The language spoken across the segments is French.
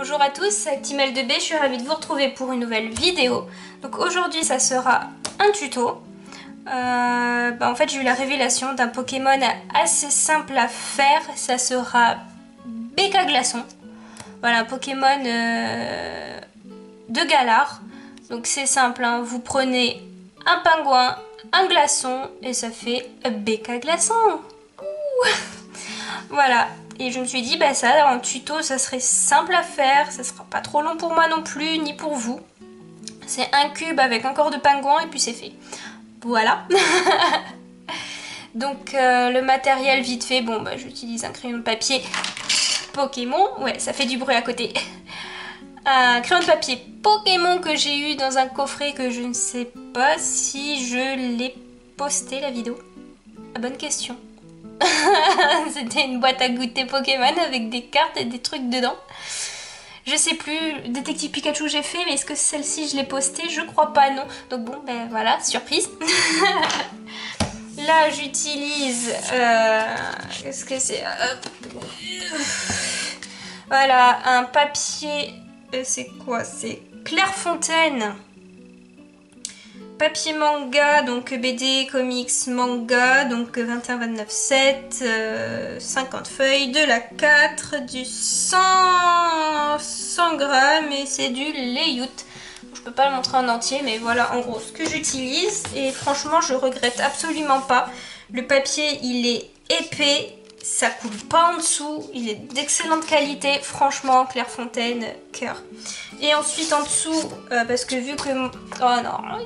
Bonjour à tous, c'est Actimel2B, je suis ravie de vous retrouver pour une nouvelle vidéo. Donc aujourd'hui ça sera un tuto. En fait j'ai eu la révélation d'un Pokémon assez simple à faire, ça sera Becca Glaçon. Voilà, un Pokémon de Galar. Donc c'est simple, hein. Vous prenez un pingouin, un glaçon et ça fait Becca Glaçon. Voilà, et je me suis dit, bah ça, en tuto, ça serait simple à faire, ça sera pas trop long pour moi non plus, ni pour vous. C'est un cube avec un corps de pingouin et puis c'est fait. Voilà. Donc le matériel vite fait, bon bah j'utilise un crayon de papier Pokémon, ouais ça fait du bruit à côté. Un crayon de papier Pokémon que j'ai eu dans un coffret que je ne sais pas si je l'ai posté la vidéo. Ah, bonne question. C'était une boîte à goûter Pokémon avec des cartes et des trucs dedans. Je sais plus, Détective Pikachu j'ai fait, mais est-ce que celle-ci je l'ai postée? Je crois pas, non. Donc bon, ben voilà, surprise. Là j'utilise... Qu'est-ce que c'est? Voilà, un papier... c'est quoi? C'est Clairefontaine. Papier manga, donc BD, comics, manga, donc 21, 29, 7, 50 feuilles, de la 4, du 100 grammes et c'est du layout. Je peux pas le montrer en entier, mais voilà en gros ce que j'utilise et franchement je regrette absolument pas. Le papier il est épais, ça coule pas en dessous, il est d'excellente qualité, franchement Clairefontaine, cœur. Et ensuite en dessous, parce que vu que... Oh non...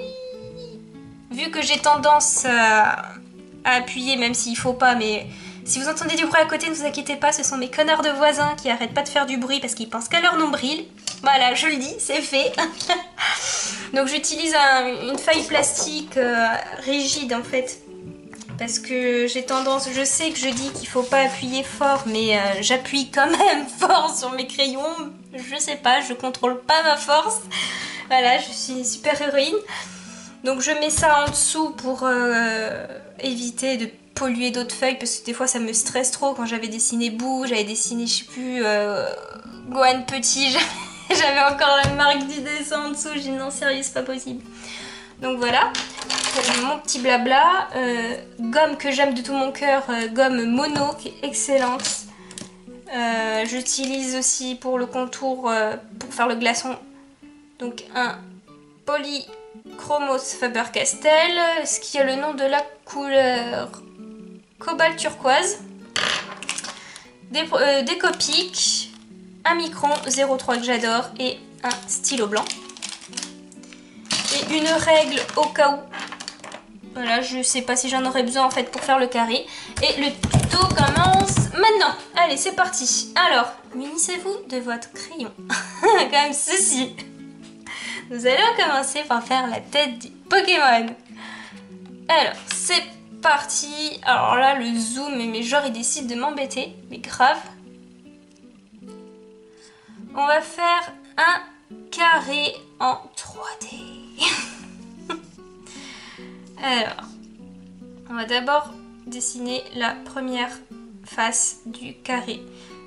Vu que j'ai tendance à appuyer, même s'il faut pas, mais si vous entendez du bruit à côté, ne vous inquiétez pas, ce sont mes connards de voisins qui arrêtent pas de faire du bruit parce qu'ils pensent qu'à leur nombril. Voilà, je le dis, c'est fait. Donc j'utilise une feuille plastique rigide en fait, parce que j'ai tendance, je sais que je dis qu'il faut pas appuyer fort, mais j'appuie quand même fort sur mes crayons. Je sais pas, je contrôle pas ma force. Voilà, je suis une super héroïne. Donc je mets ça en dessous pour éviter de polluer d'autres feuilles parce que des fois ça me stresse trop. Quand j'avais dessiné Boo, j'avais dessiné je sais plus Gohan petit, j'avais encore la marque du dessin en dessous, j'ai dit non sérieux c'est pas possible. Donc voilà, mon petit blabla, gomme que j'aime de tout mon cœur, gomme Mono qui est excellente. J'utilise aussi pour le contour, pour faire le glaçon, donc un Polychromos Faber-Castell, ce qui a le nom de la couleur cobalt turquoise, des Copics, un micron 0,3 que j'adore et un stylo blanc. Et une règle au cas où. Voilà, je sais pas si j'en aurais besoin en fait pour faire le carré. Et le tuto commence maintenant. Allez, c'est parti. Alors, munissez-vous de votre crayon. Comme ceci. Nous allons commencer par faire la tête du Pokémon. Alors, c'est parti. Alors là, le zoom, mais genre, il décide de m'embêter. Mais grave. On va faire un carré en 3D. Alors, on va d'abord dessiner la première face du carré.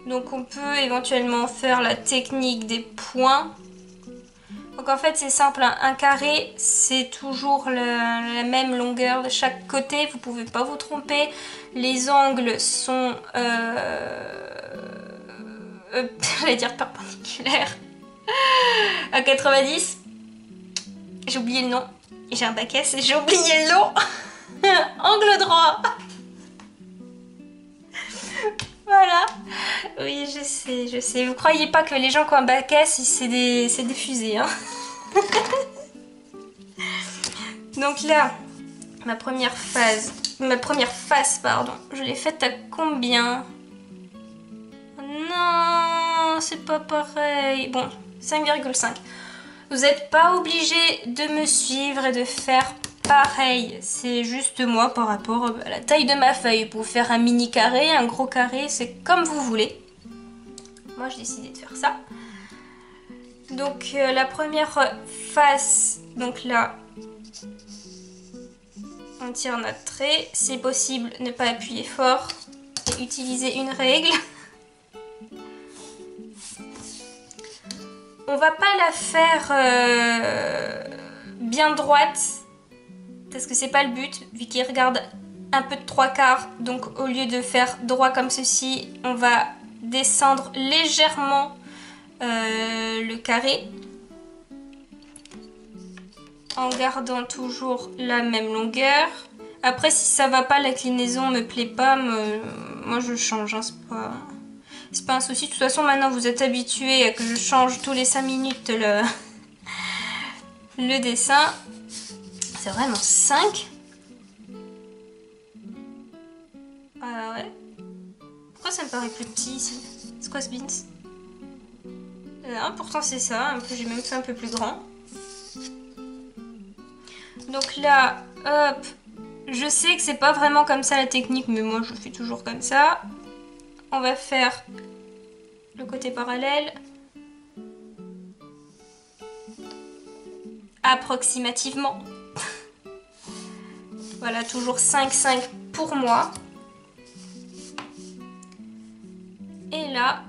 Donc, on peut éventuellement faire la technique des points. Donc en fait c'est simple, hein. Un carré c'est toujours la même longueur de chaque côté, vous pouvez pas vous tromper. Les angles sont, j'allais dire perpendiculaires, à 90. J'ai oublié le nom, j'ai un bac S et j'ai oublié le nom. Angle droit. Voilà, oui je sais, vous croyez pas que les gens qui ont un bac S c'est des fusées hein. Donc là, ma première face, pardon, je l'ai faite à combien? Non, c'est pas pareil. Bon, 5,5. Vous n'êtes pas obligé de me suivre et de faire pareil. C'est juste moi par rapport à la taille de ma feuille. Pour faire un mini carré, un gros carré, c'est comme vous voulez. Moi, j'ai décidé de faire ça. Donc, la première face, donc là, on tire notre trait. C'est possible, ne pas appuyer fort et utiliser une règle. On va pas la faire bien droite parce que c'est pas le but vu qu'il regarde un peu de 3/4. Donc au lieu de faire droit comme ceci, on va descendre légèrement le carré en gardant toujours la même longueur. Après si ça va pas, l'inclinaison me plaît pas, moi je change, hein, c'est pas un souci. De toute façon maintenant vous êtes habitués à que je change tous les 5 minutes le dessin. C'est vraiment 5. Ah ouais. Pourquoi ça me paraît plus petit ici? C'est quoi ce beans? Pourtant c'est ça, j'ai même fait un peu plus grand. Donc là, hop, je sais que c'est pas vraiment comme ça la technique, mais moi je fais toujours comme ça. On va faire le côté parallèle. Approximativement. Voilà, toujours 5,5 pour moi. Et là,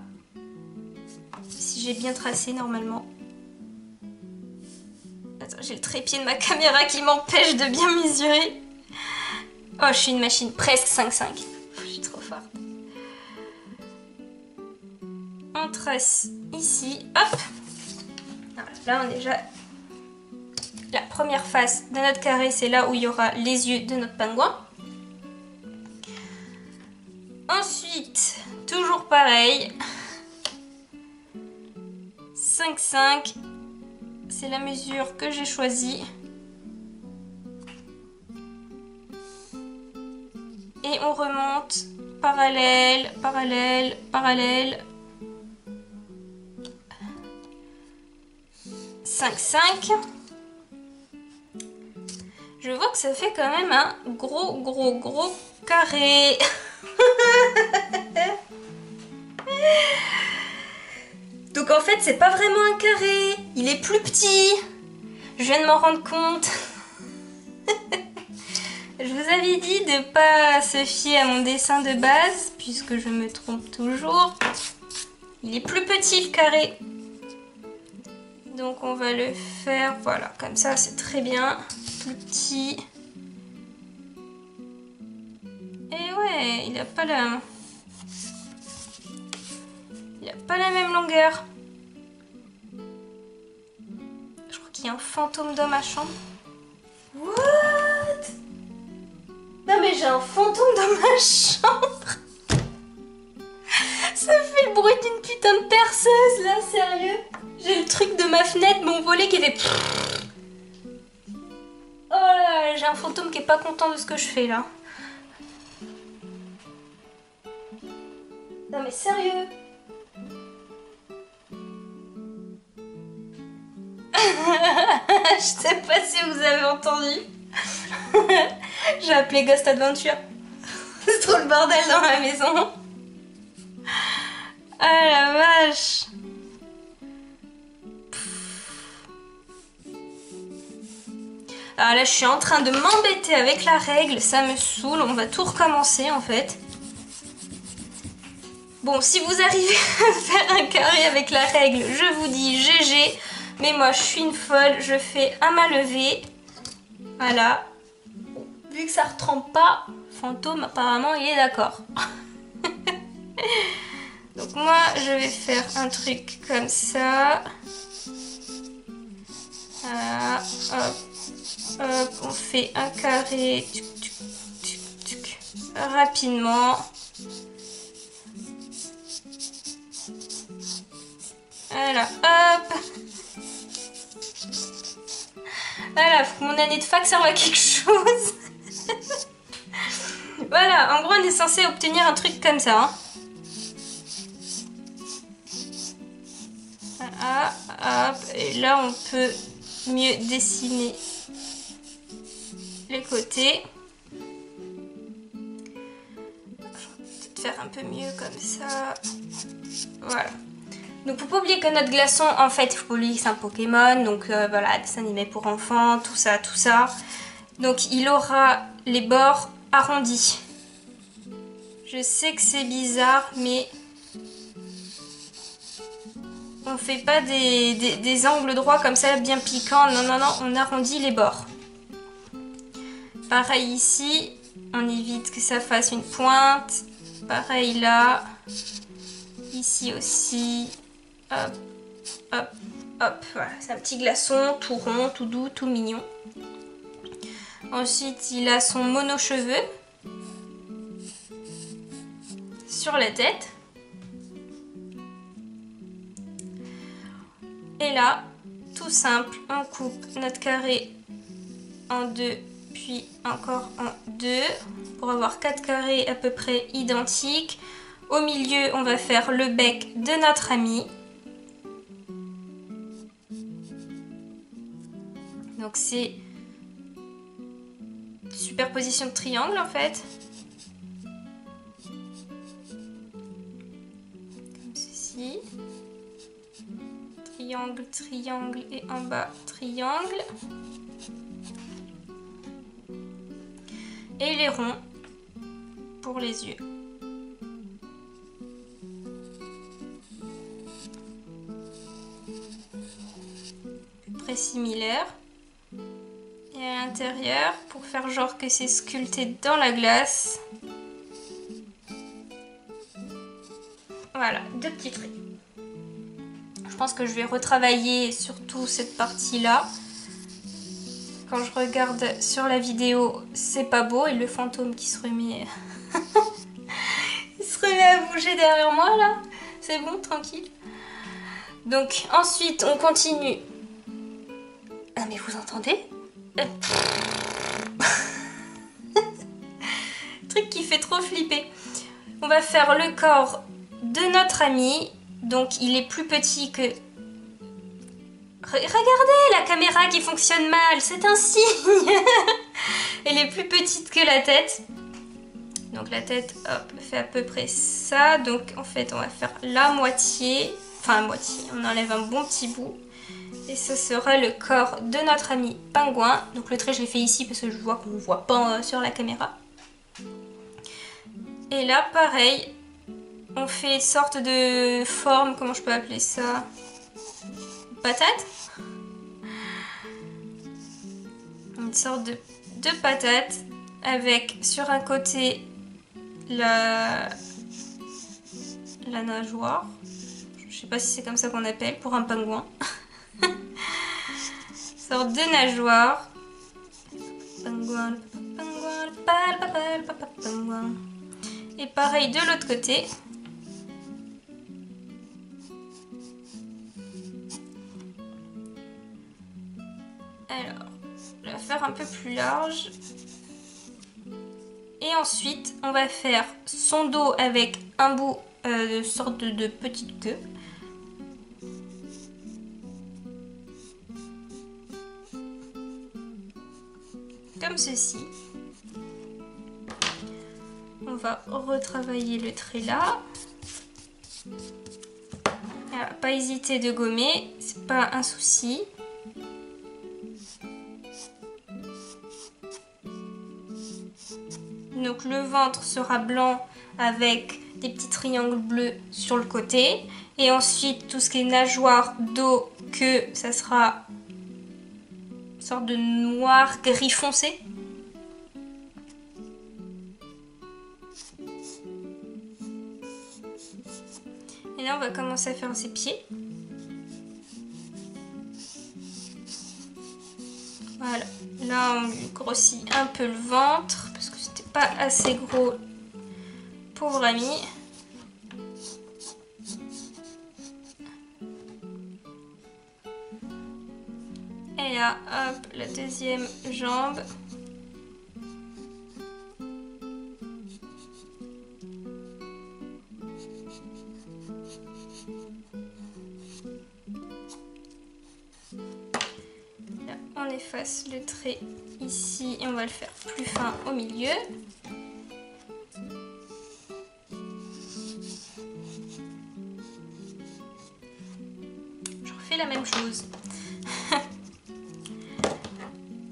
si j'ai bien tracé normalement. Attends, j'ai le trépied de ma caméra qui m'empêche de bien mesurer. Oh, je suis une machine, presque 5,5. Je suis trop forte. On trace ici, hop. Voilà, là, on est déjà... La première face de notre carré, c'est là où il y aura les yeux de notre pingouin. Ensuite, toujours pareil. 5,5. C'est la mesure que j'ai choisie. Et on remonte parallèle, parallèle, parallèle. 5,5. Je vois que ça fait quand même un gros carré. Donc en fait c'est pas vraiment un carré, il est plus petit. Je viens de m'en rendre compte. Je vous avais dit de pas se fier à mon dessin de base, puisque je me trompe toujours. Il est plus petit le carré. Donc on va le faire, voilà, comme ça c'est très bien. Plus petit. Et ouais, il a pas la... Il a pas la même longueur. Je crois qu'il y a un fantôme dans ma chambre. What? Non mais j'ai un fantôme dans ma chambre. Ça fait le bruit d'une putain de perceuse là, sérieux. J'ai le truc de ma fenêtre, mon volet qui fait... Oh là là, j'ai un fantôme qui est pas content de ce que je fais là. Non mais sérieux. Je sais pas si vous avez entendu. J'ai appelé Ghost Adventure. C'est trop le bordel dans la maison. Ah la vache. Alors là je suis en train de m'embêter avec la règle, ça me saoule, on va tout recommencer en fait. Bon, si vous arrivez à faire un carré avec la règle, je vous dis GG. Mais moi je suis une folle, je fais à main levée. Voilà. Vu que ça retrempe pas, fantôme apparemment il est d'accord. Donc moi je vais faire un truc comme ça. Voilà, hop. Hop, on fait un carré rapidement. Voilà, hop. Voilà, faut que mon année de fac serve à quelque chose. Voilà, en gros on est censé obtenir un truc comme ça. Hein. Voilà, hop. Et là on peut mieux dessiner les côtés. Je vais peut-être faire un peu mieux comme ça. Voilà. Donc faut pas oublier que notre glaçon, en fait, il faut pas oublier que c'est un Pokémon. Donc voilà, dessin animé pour enfants, tout ça, tout ça. Donc il aura les bords arrondis. Je sais que c'est bizarre, mais... On fait pas des angles droits comme ça, bien piquants. Non, non, non, on arrondit les bords. Pareil ici, on évite que ça fasse une pointe. Pareil là. Ici aussi. Hop, hop, hop. Voilà, c'est un petit glaçon tout rond, tout doux, tout mignon. Ensuite, il a son mono-cheveux sur la tête. Et là, tout simple, on coupe notre carré en deux, puis encore en deux, pour avoir 4 carrés à peu près identiques. Au milieu, on va faire le bec de notre ami. Donc c'est superposition de triangle en fait. Comme ceci. Triangle, triangle et en bas triangle. Et les ronds pour les yeux. À peu près similaire. Et à l'intérieur, pour faire genre que c'est sculpté dans la glace. Voilà, 2 petits traits. Je pense que je vais retravailler surtout cette partie-là. Quand je regarde sur la vidéo, c'est pas beau. Et le fantôme qui se remet... il se remet à bouger derrière moi, là. C'est bon, tranquille. Donc, ensuite, on continue. Ah, mais vous entendez? Truc qui fait trop flipper. On va faire le corps de notre ami. Donc il est plus petit que... Regardez la caméra qui fonctionne mal, c'est un signe. Elle est plus petite que la tête. Donc la tête, hop, fait à peu près ça. Donc en fait on va faire la moitié. Enfin moitié, on enlève un bon petit bout. Et ce sera le corps de notre ami pingouin. Donc le trait je l'ai fait ici parce que je vois qu'on ne voit pas sur la caméra. Et là pareil, on fait une sorte de forme, comment je peux appeler ça? Patate? Une sorte de patate avec sur un côté la nageoire. Je sais pas si c'est comme ça qu'on appelle pour un pingouin. Sorte de nageoire. Pingouin, pingouin, pingouin. Et pareil de l'autre côté. Alors, on va faire un peu plus large. Et ensuite, on va faire son dos avec un bout de sorte de petite queue. Comme ceci. On va retravailler le trait là. Alors, pas hésiter de gommer, c'est pas un souci. Donc le ventre sera blanc avec des petits triangles bleus sur le côté. Et ensuite tout ce qui est nageoire, dos, queue, ça sera une sorte de noir gris foncé. Et là on va commencer à faire ses pieds. Voilà, là on lui grossit un peu le ventre parce que c'était pas assez gros pauvre ami. Et là, hop, la deuxième jambe. Là, on efface le trait ici et on va le faire plus fin au milieu. Je refais la même chose.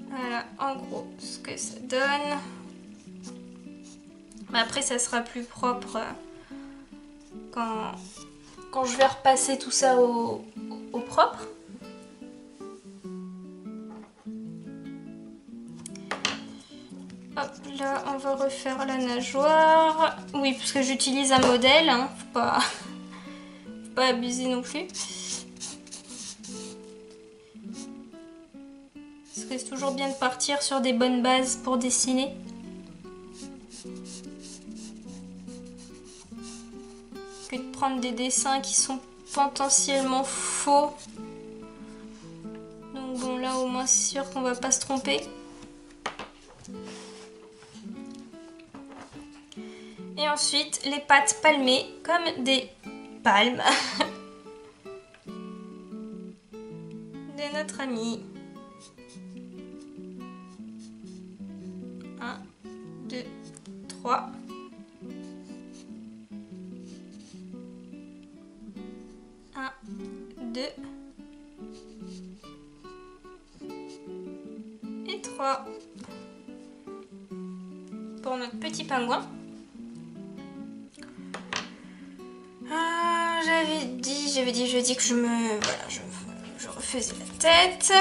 Voilà, en gros, ce que ça donne. Mais après, ça sera plus propre quand quand je vais repasser tout ça au propre. Hop, là on va refaire la nageoire. Oui, parce que j'utilise un modèle, hein. Faut pas abuser non plus. Parce que c'est toujours bien de partir sur des bonnes bases pour dessiner. Que de prendre des dessins qui sont potentiellement faux. Donc bon, là au moins c'est sûr qu'on va pas se tromper. Et ensuite les pattes palmées comme des palmes de notre ami. 1, 2, 3. Un, 2 et 3 pour notre petit pingouin. J'avais dit jeudi que je refaisais la tête.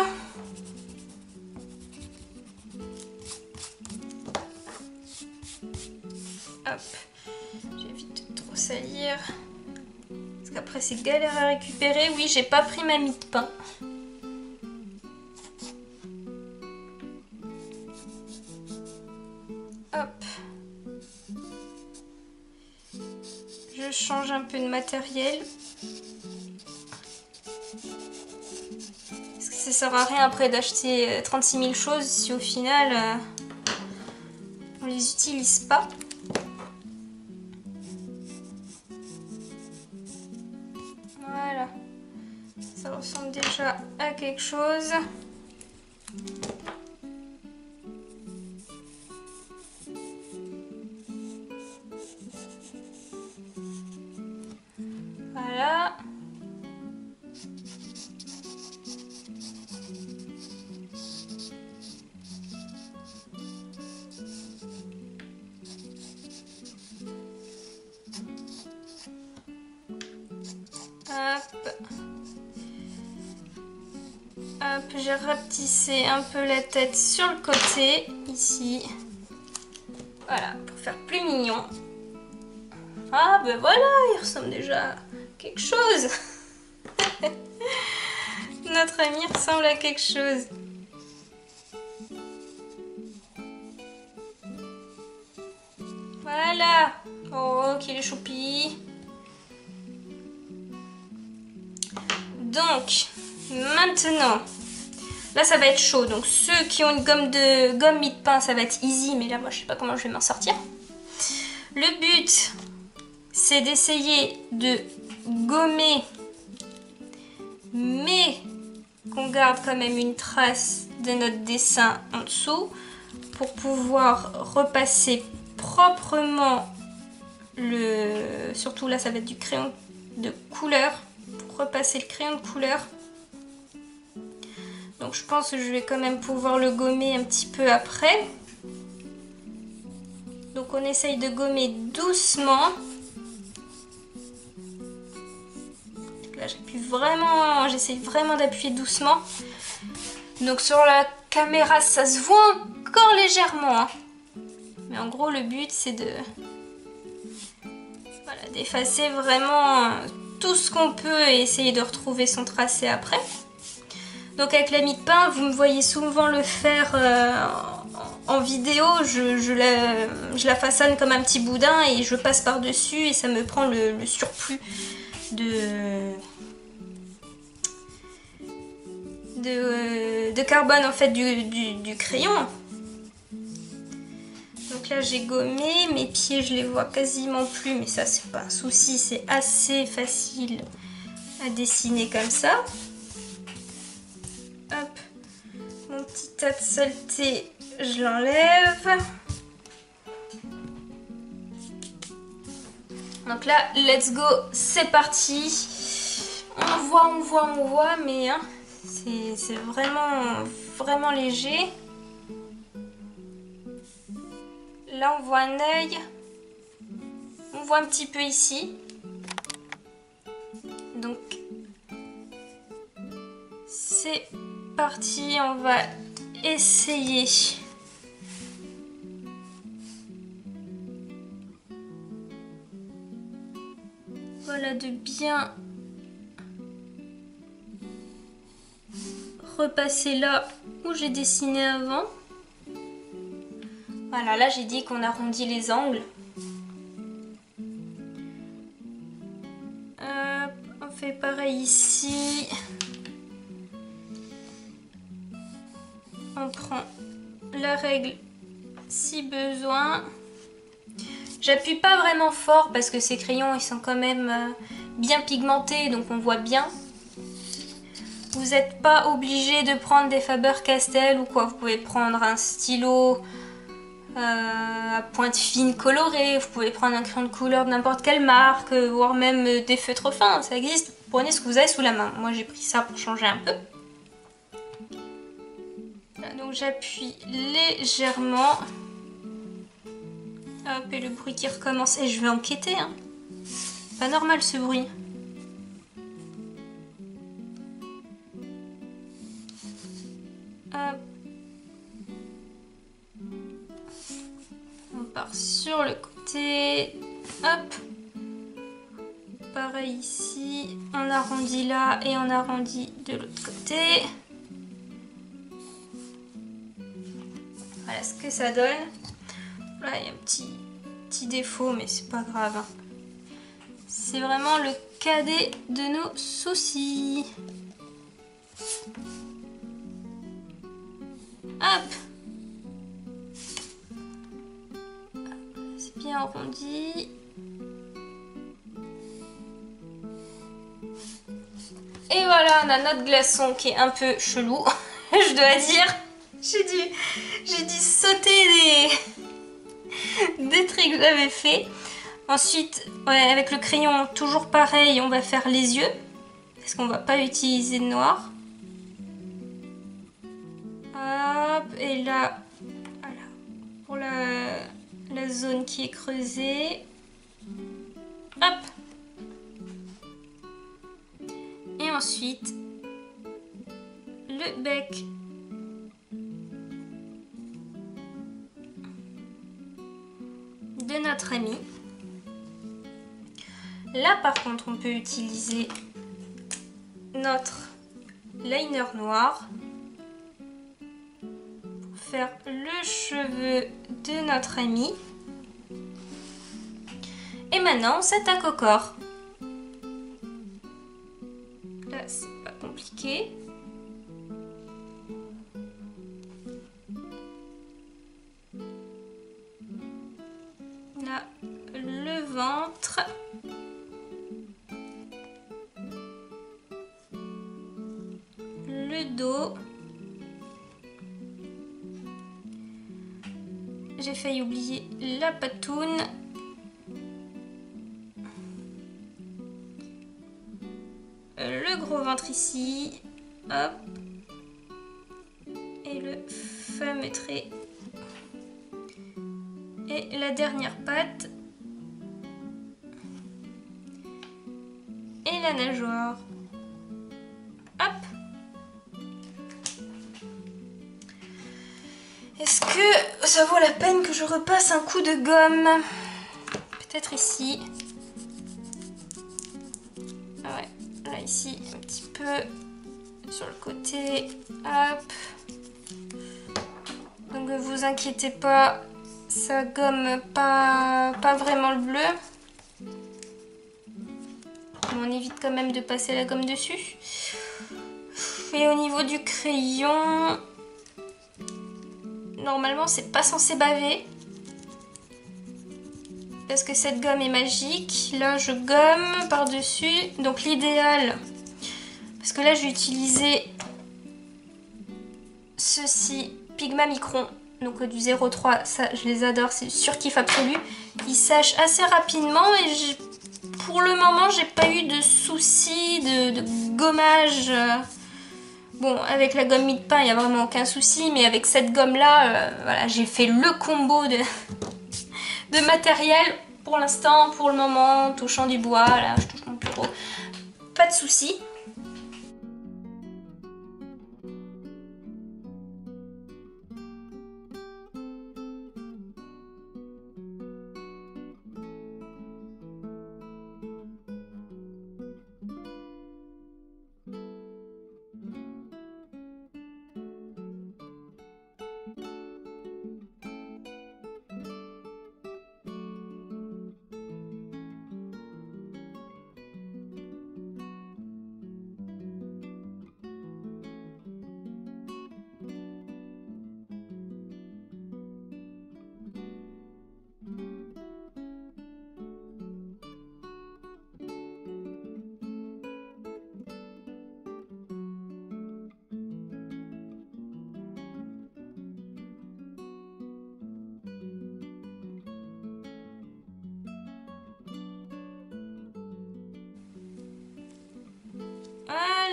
Hop, j'évite de trop salir. Parce qu'après c'est galère à récupérer. Oui, j'ai pas pris ma mie de pain. Hop. Je change un peu de matériel. Parce que ça sert à rien après d'acheter 36 000 choses si au final on les utilise pas. Voilà. Ça ressemble déjà à quelque chose. Voilà. Hop. Hop, j'ai rapetissé un peu la tête sur le côté, ici. Voilà, pour faire plus mignon. Ah ben voilà, il ressemble déjà à quelque chose. Notre ami ressemble à quelque chose. Voilà. Oh, qu'il est choupi. Donc, maintenant, là ça va être chaud. Donc ceux qui ont une gomme mie de pain, ça va être easy. Mais là, moi, je sais pas comment je vais m'en sortir. Le but, c'est d'essayer de gommer, mais qu'on garde quand même une trace de notre dessin en dessous pour pouvoir repasser proprement le... Surtout là, ça va être du crayon de couleur. Pour repasser le crayon de couleur. Donc je pense que je vais quand même pouvoir le gommer un petit peu après. Donc on essaye de gommer doucement. Là j'essaye vraiment d'appuyer doucement. Donc sur la caméra ça se voit encore légèrement. Hein. Mais en gros le but c'est de... Voilà, d'effacer vraiment tout ce qu'on peut et essayer de retrouver son tracé après. Donc avec la mie de pain, vous me voyez souvent le faire en vidéo, je la façonne comme un petit boudin et je passe par-dessus et ça me prend le surplus de carbone en fait du crayon. Donc là j'ai gommé, mes pieds je les vois quasiment plus, mais ça c'est pas un souci, c'est assez facile à dessiner comme ça. Hop, mon petit tas de saleté, je l'enlève. Donc là, let's go, c'est parti. On voit, mais hein, c'est vraiment léger. Là, on voit un œil. On voit un petit peu ici. Donc c'est parti, on va essayer. Voilà, de bien repasser là où j'ai dessiné avant. Voilà, là j'ai dit qu'on arrondit les angles. On fait pareil ici. On prend la règle si besoin. J'appuie pas vraiment fort parce que ces crayons ils sont quand même bien pigmentés, donc on voit bien. Vous n'êtes pas obligé de prendre des Faber-Castell ou quoi, vous pouvez prendre un stylo à pointe fine colorée, vous pouvez prendre un crayon de couleur de n'importe quelle marque, voire même des feutres fins, ça existe. Prenez ce que vous avez sous la main. Moi j'ai pris ça pour changer un peu. Là, donc j'appuie légèrement. Hop, et le bruit qui recommence. Et je vais enquêter, hein. Pas normal ce bruit. Hop. On part sur le côté. Hop. Pareil ici. On arrondit là et on arrondit de l'autre côté. Voilà ce que ça donne. Là, il y a un petit défaut, mais c'est pas grave. Hein. C'est vraiment le cadet de nos soucis. Hop! C'est bien arrondi. Et voilà, on a notre glaçon qui est un peu chelou, je dois dire. J'ai dû sauter des traits que j'avais fait. Ensuite, ouais, avec le crayon, toujours pareil, on va faire les yeux. Parce qu'on va pas utiliser de noir. Hop, et là, voilà, pour la zone qui est creusée. Hop. Et ensuite, le bec. De notre ami. Là par contre on peut utiliser notre liner noir pour faire le cheveu de notre ami. Et maintenant on s'attaque au corps. Là c'est pas compliqué. Là, le ventre. Le dos. J'ai failli oublier la patoune. Le gros ventre ici. Hop. Et le fameux trait. Et la dernière patte. Et la nageoire. Hop. Est-ce que ça vaut la peine que je repasse un coup de gomme? Peut-être ici. Ah ouais, là ici, un petit peu sur le côté. Hop. Donc ne vous inquiétez pas. Ça gomme pas vraiment le bleu. On évite quand même de passer la gomme dessus. Et au niveau du crayon, normalement c'est pas censé baver. Parce que cette gomme est magique. Là je gomme par-dessus. Donc l'idéal, parce que là j'ai utilisé ceci, Pigma Micron. Donc du 0,3, ça je les adore, c'est surkiff absolu. Ils sèchent assez rapidement et pour le moment j'ai pas eu de soucis de gommage. Bon, avec la gomme mie de pain il n'y a vraiment aucun souci, mais avec cette gomme là, voilà, j'ai fait le combo de matériel pour l'instant, pour le moment, touchant du bois, là je touche mon bureau. pas de souci.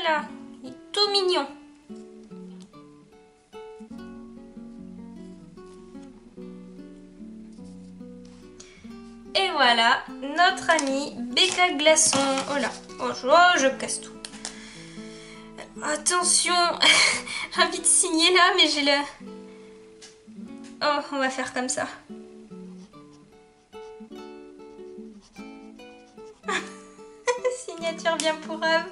Voilà, il est tout mignon. Et voilà, notre ami Becca Glaçon. Oh là, oh, je casse tout. Attention, j'ai envie de signer là, mais j'ai le... Oh, on va faire comme ça. Signature bien pour Eve.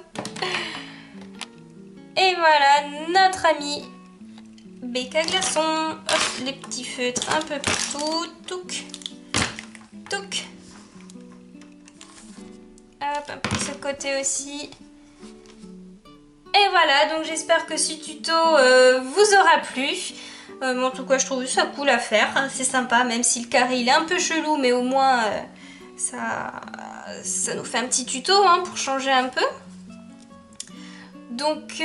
Et voilà, notre ami Becca Glaçon. Hop, les petits feutres un peu partout. Touc, touc. Hop, un peu de ce côté aussi. Et voilà, donc j'espère que ce tuto vous aura plu. En tout cas, je trouve ça cool à faire. Hein, c'est sympa, même si le carré il est un peu chelou, mais au moins ça nous fait un petit tuto hein, pour changer un peu. Donc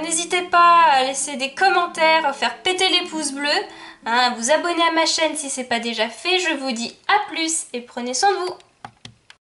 n'hésitez pas à laisser des commentaires, à faire péter les pouces bleus, hein, à vous abonner à ma chaîne si ce n'est pas déjà fait. Je vous dis à plus et prenez soin de vous.